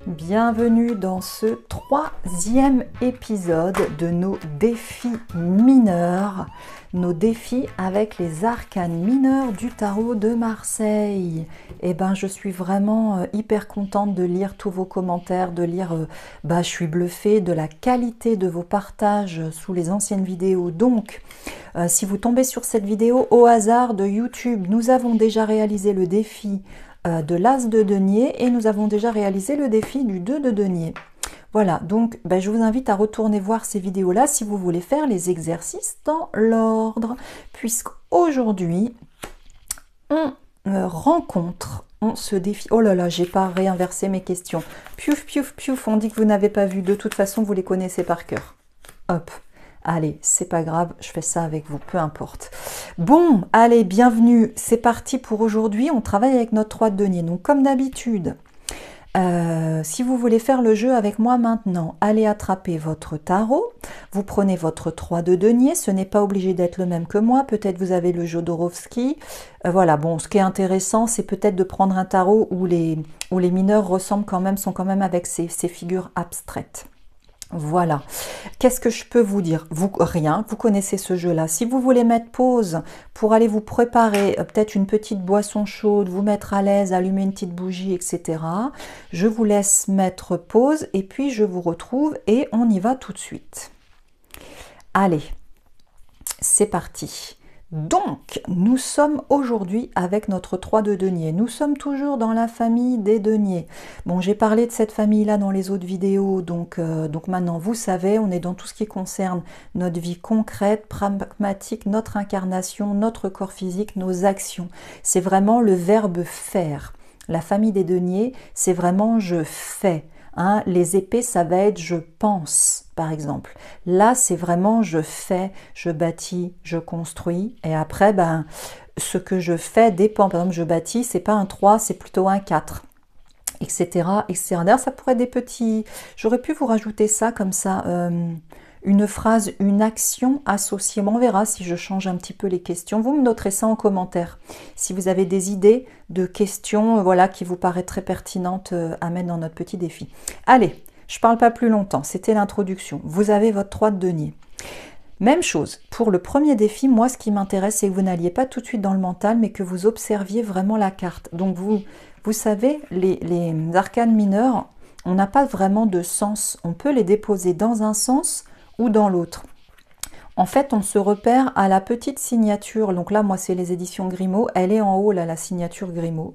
Bienvenue dans ce troisième épisode de nos défis mineurs, nos défis avec les arcanes mineurs du tarot de Marseille. Et ben, je suis vraiment hyper contente de lire tous vos commentaires, de lire, je suis bluffée de la qualité de vos partages sous les anciennes vidéos. Donc, si vous tombez sur cette vidéo au hasard de YouTube, nous avons déjà réalisé le défi de l'As de denier et nous avons déjà réalisé le défi du 2 de denier. Voilà, donc je vous invite à retourner voir ces vidéos-là si vous voulez faire les exercices dans l'ordre, puisqu'aujourd'hui, on rencontre, on se défie. Oh là là, j'ai pas réinversé mes questions. Piouf, piouf, piouf, on dit que vous n'avez pas vu. De toute façon, vous les connaissez par cœur. Hop. Allez, c'est pas grave, je fais ça avec vous, peu importe. Bon, allez, bienvenue, c'est parti pour aujourd'hui. On travaille avec notre 3 de denier. Donc, comme d'habitude, si vous voulez faire le jeu avec moi maintenant, allez attraper votre tarot. Vous prenez votre 3 de denier. Ce n'est pas obligé d'être le même que moi. Peut-être vous avez le Jodorowsky. Voilà, bon, ce qui est intéressant, c'est peut-être de prendre un tarot où les mineurs ressemblent quand même, sont quand même avec ces figures abstraites. Voilà. Qu'est-ce que je peux vous dire? Rien, vous connaissez ce jeu-là. Si vous voulez mettre pause pour aller vous préparer peut-être une petite boisson chaude, vous mettre à l'aise, allumer une petite bougie, etc., je vous laisse mettre pause et puis je vous retrouve et on y va tout de suite. Allez, c'est parti. Donc, nous sommes aujourd'hui avec notre 3 de denier. Nous sommes toujours dans la famille des deniers. Bon, j'ai parlé de cette famille-là dans les autres vidéos, donc maintenant, vous savez, on est dans tout ce qui concerne notre vie concrète, pragmatique, notre incarnation, notre corps physique, nos actions. C'est vraiment le verbe faire. La famille des deniers, c'est vraiment « je fais ». Hein, les épées, ça va être « je pense », par exemple. Là, c'est vraiment « je fais »,« je bâtis »,« je construis ». Et après, ce que je fais dépend. Par exemple, « je bâtis », c'est pas un 3, c'est plutôt un 4, etc. etc. D'ailleurs, ça pourrait être des petits... J'aurais pu vous rajouter ça comme ça, une phrase, une action associée. Bon, on verra si je change un petit peu les questions. Vous me noterez ça en commentaire. Si vous avez des idées de questions voilà, qui vous paraissent très pertinentes à mettre dans notre petit défi. Allez, je ne parle pas plus longtemps. C'était l'introduction. Vous avez votre 3 de denier. Même chose, pour le premier défi, moi ce qui m'intéresse, c'est que vous n'alliez pas tout de suite dans le mental, mais que vous observiez vraiment la carte. Donc vous savez, les arcanes mineurs, on n'a pas vraiment de sens. On peut les déposer dans un sens ou dans l'autre. En fait, on se repère à la petite signature. Donc là, moi, c'est les éditions Grimaud. Elle est en haut, là, la signature Grimaud.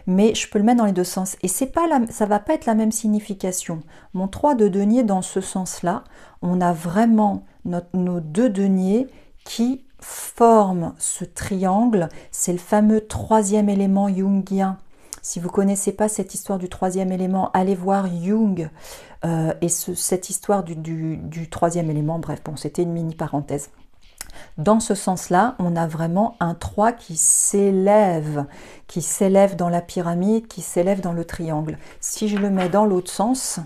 Mais je peux le mettre dans les deux sens. Et c'est pas ça va pas être la même signification. Mon 3 de denier, dans ce sens-là, on a vraiment nos 2 deniers qui forment ce triangle. C'est le fameux 3e élément jungien. Si vous ne connaissez pas cette histoire du 3e élément, allez voir Jung et cette histoire du 3e élément. Bref, bon, c'était une mini parenthèse. Dans ce sens-là, on a vraiment un 3 qui s'élève dans la pyramide, qui s'élève dans le triangle. Si je le mets dans l'autre sens,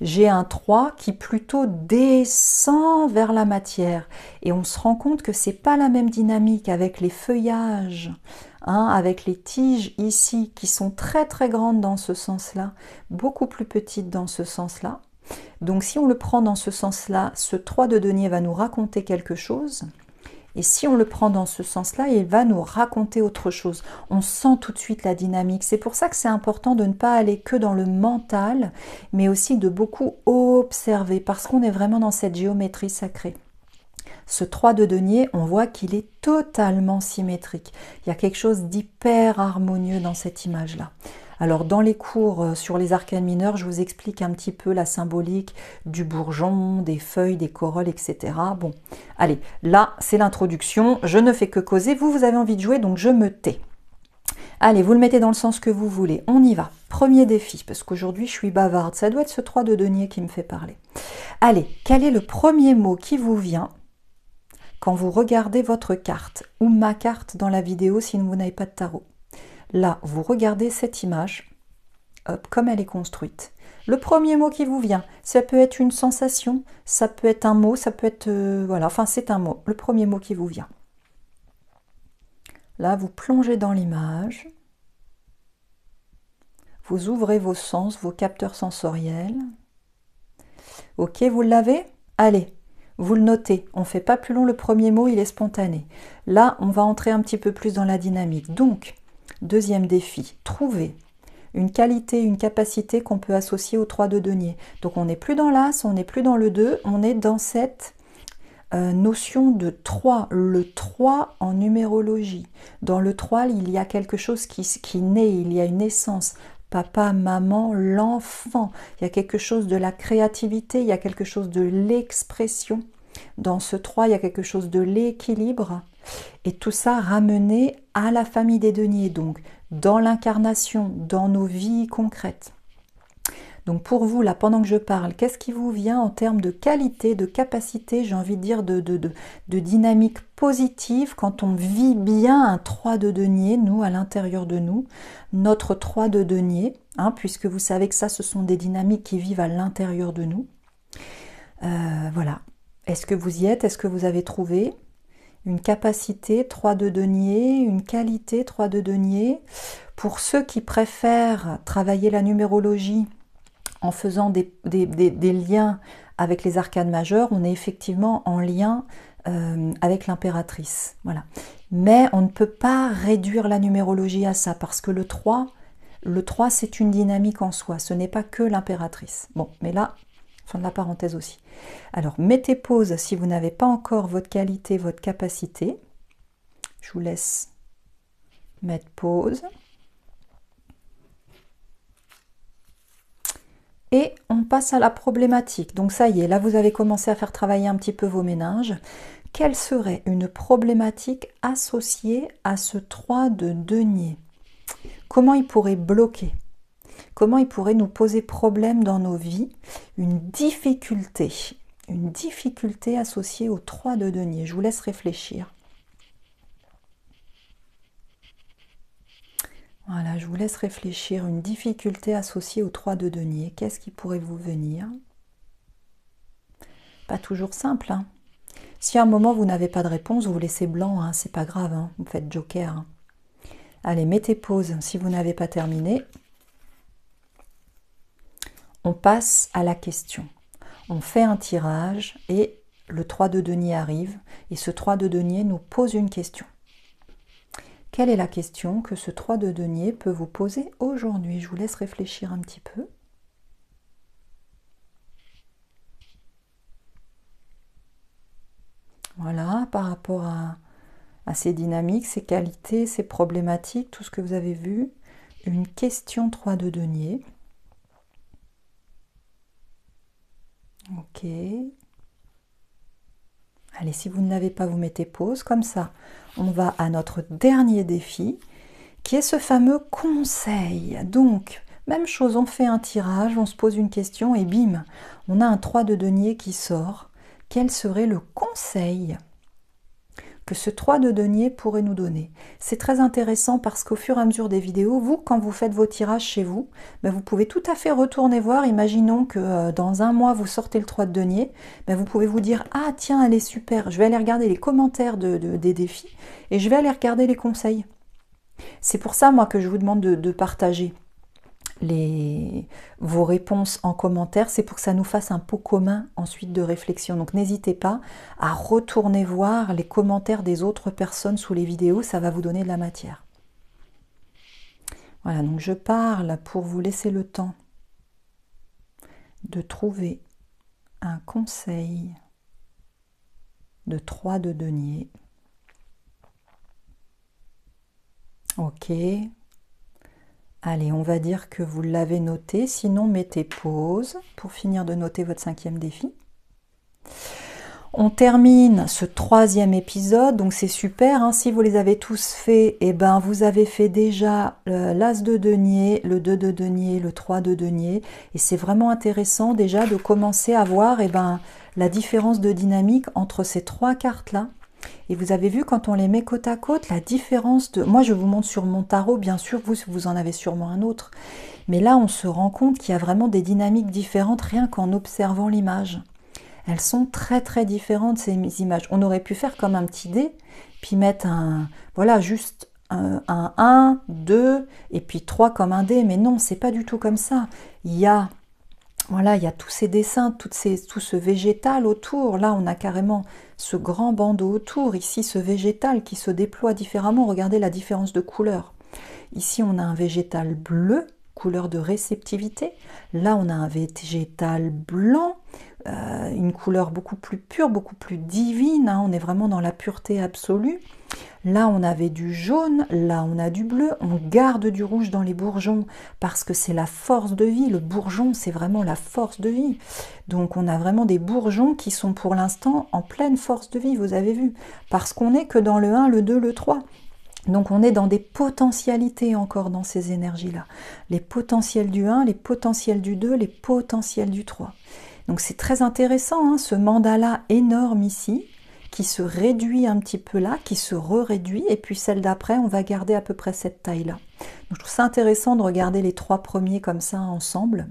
j'ai un 3 qui plutôt descend vers la matière. Et on se rend compte que ce n'est pas la même dynamique avec les feuillages, hein, avec les tiges ici qui sont très très grandes dans ce sens-là, beaucoup plus petites dans ce sens-là. Donc si on le prend dans ce sens-là, ce 3 de denier va nous raconter quelque chose. Et si on le prend dans ce sens-là, il va nous raconter autre chose. On sent tout de suite la dynamique. C'est pour ça que c'est important de ne pas aller que dans le mental, mais aussi de beaucoup observer, parce qu'on est vraiment dans cette géométrie sacrée. Ce 3 de denier, on voit qu'il est totalement symétrique. Il y a quelque chose d'hyper harmonieux dans cette image-là. Alors, dans les cours sur les arcanes mineurs, je vous explique un petit peu la symbolique du bourgeon, des feuilles, des corolles, etc. Bon, allez, là, c'est l'introduction. Je ne fais que causer. Vous avez envie de jouer, donc je me tais. Allez, vous le mettez dans le sens que vous voulez. On y va. Premier défi, parce qu'aujourd'hui, je suis bavarde. Ça doit être ce 3 de denier qui me fait parler. Allez, quel est le premier mot qui vous vient quand vous regardez votre carte ou ma carte dans la vidéo si vous n'avez pas de tarot? Là, vous regardez cette image, hop, comme elle est construite. Le premier mot qui vous vient, ça peut être une sensation, ça peut être un mot, ça peut être... voilà, enfin c'est un mot, le premier mot qui vous vient. Là, vous plongez dans l'image. Vous ouvrez vos sens, vos capteurs sensoriels. Ok, vous l'avez? Allez, vous le notez. On ne fait pas plus long, le premier mot, il est spontané. Là, on va entrer un petit peu plus dans la dynamique. Donc, deuxième défi, trouver une qualité, une capacité qu'on peut associer au 3 de denier. Donc, on n'est plus dans l'As, on n'est plus dans le 2, on est dans cette notion de 3, le 3 en numérologie. Dans le 3, il y a quelque chose qui naît, il y a une essence. Papa, maman, l'enfant. Il y a quelque chose de la créativité, il y a quelque chose de l'expression. Dans ce 3, il y a quelque chose de l'équilibre. Et tout ça ramené à la famille des deniers, donc dans l'incarnation, dans nos vies concrètes. Donc pour vous, là, pendant que je parle, qu'est-ce qui vous vient en termes de qualité, de capacité, j'ai envie de dire de dynamique positive quand on vit bien un 3 de denier, nous, à l'intérieur de nous, notre 3 de denier, hein, puisque vous savez que ça, ce sont des dynamiques qui vivent à l'intérieur de nous. Voilà. Est-ce que vous y êtes? Est-ce que vous avez trouvé une capacité 3 de denier, une qualité 3 de denier? Pour ceux qui préfèrent travailler la numérologie en faisant des liens avec les arcanes majeures, on est effectivement en lien avec l'impératrice. Voilà. Mais on ne peut pas réduire la numérologie à ça, parce que le 3 c'est une dynamique en soi, ce n'est pas que l'impératrice. Bon, mais là, fin de la parenthèse aussi. Alors, mettez pause si vous n'avez pas encore votre qualité, votre capacité. Je vous laisse mettre pause. Et on passe à la problématique. Donc ça y est, là vous avez commencé à faire travailler un petit peu vos méninges. Quelle serait une problématique associée à ce 3 de denier? Comment il pourrait bloquer? Comment il pourrait nous poser problème dans nos vies? Une difficulté associée au 3 de denier. Je vous laisse réfléchir. Voilà, je vous laisse réfléchir. Une difficulté associée au 3 de denier. Qu'est-ce qui pourrait vous venir? Pas toujours simple, hein. Si à un moment vous n'avez pas de réponse, vous laissez blanc, hein, c'est pas grave, hein, vous faites joker. Hein. Allez, mettez pause si vous n'avez pas terminé. On passe à la question. On fait un tirage et le 3 de denier arrive et ce 3 de denier nous pose une question. Quelle est la question que ce 3 de denier peut vous poser aujourd'hui? Je vous laisse réfléchir un petit peu. Voilà, par rapport à ces dynamiques, ces qualités, ces problématiques, tout ce que vous avez vu. Une question 3 de denier. Ok. Allez, si vous ne l'avez pas, vous mettez pause. Comme ça, on va à notre dernier défi, qui est ce fameux conseil. Donc, même chose, on fait un tirage, on se pose une question et bim, on a un 3 de denier qui sort. Quel serait le conseil que ce 3 de denier pourrait nous donner? C'est très intéressant parce qu'au fur et à mesure des vidéos, vous, quand vous faites vos tirages chez vous, ben vous pouvez tout à fait retourner voir. Imaginons que dans un mois, vous sortez le 3 de denier, ben vous pouvez vous dire « Ah tiens, elle est super, je vais aller regarder les commentaires des défis et je vais aller regarder les conseils. » C'est pour ça, moi, que je vous demande de partager vos réponses en commentaire, c'est pour que ça nous fasse un pot commun ensuite de réflexion. Donc n'hésitez pas à retourner voir les commentaires des autres personnes sous les vidéos, ça va vous donner de la matière. Voilà, donc je parle pour vous laisser le temps de trouver un conseil de 3 de denier. Ok. Allez, on va dire que vous l'avez noté, sinon mettez pause pour finir de noter votre 5e défi. On termine ce 3e épisode, donc c'est super, hein. Si vous les avez tous faits, eh ben, vous avez fait déjà l'As de denier, le 2 de denier, le 3 de denier, et c'est vraiment intéressant déjà de commencer à voir la différence de dynamique entre ces 3 cartes-là. Et vous avez vu, quand on les met côte à côte, la différence de... Moi, je vous montre sur mon tarot, bien sûr, vous en avez sûrement un autre. Mais là, on se rend compte qu'il y a vraiment des dynamiques différentes rien qu'en observant l'image. Elles sont très, très différentes, ces images. On aurait pu faire comme un petit dé, puis mettre juste un 1, 2, et puis 3 comme un dé. Mais non, c'est pas du tout comme ça. Il y a, voilà, il y a tous ces dessins, tout ce végétal autour. Là, on a carrément ce grand bandeau autour. Ici, ce végétal qui se déploie différemment. Regardez la différence de couleur. Ici, on a un végétal bleu, couleur de réceptivité. Là, on a un végétal blanc, une couleur beaucoup plus pure, beaucoup plus divine. Hein, on est vraiment dans la pureté absolue. Là, on avait du jaune, là, on a du bleu. On garde du rouge dans les bourgeons parce que c'est la force de vie. Le bourgeon, c'est vraiment la force de vie. Donc, on a vraiment des bourgeons qui sont pour l'instant en pleine force de vie, vous avez vu. Parce qu'on n'est que dans le 1, le 2, le 3. Donc on est dans des potentialités encore dans ces énergies-là. Les potentiels du 1, les potentiels du 2, les potentiels du 3. Donc c'est très intéressant, hein, ce mandala énorme ici, qui se réduit un petit peu là, qui se réduit, et puis celle d'après, on va garder à peu près cette taille-là. Donc je trouve ça intéressant de regarder les 3 premiers comme ça ensemble.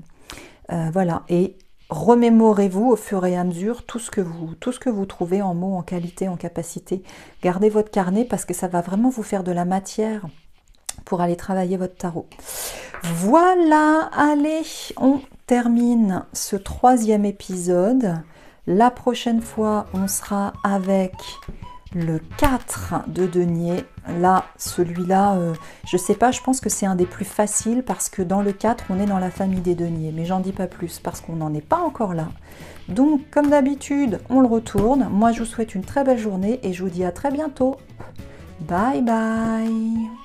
Voilà, et remémorez-vous au fur et à mesure tout ce que vous trouvez en mots, en qualité, en capacité. Gardez votre carnet parce que ça va vraiment vous faire de la matière pour aller travailler votre tarot. Voilà, allez, on termine ce 3e épisode. La prochaine fois, on sera avec le 4 de denier. Là, celui-là, je sais pas, je pense que c'est un des plus faciles parce que dans le 4, on est dans la famille des deniers. Mais j'en dis pas plus parce qu'on n'en est pas encore là. Donc, comme d'habitude, on le retourne. Moi, je vous souhaite une très belle journée et je vous dis à très bientôt. Bye bye.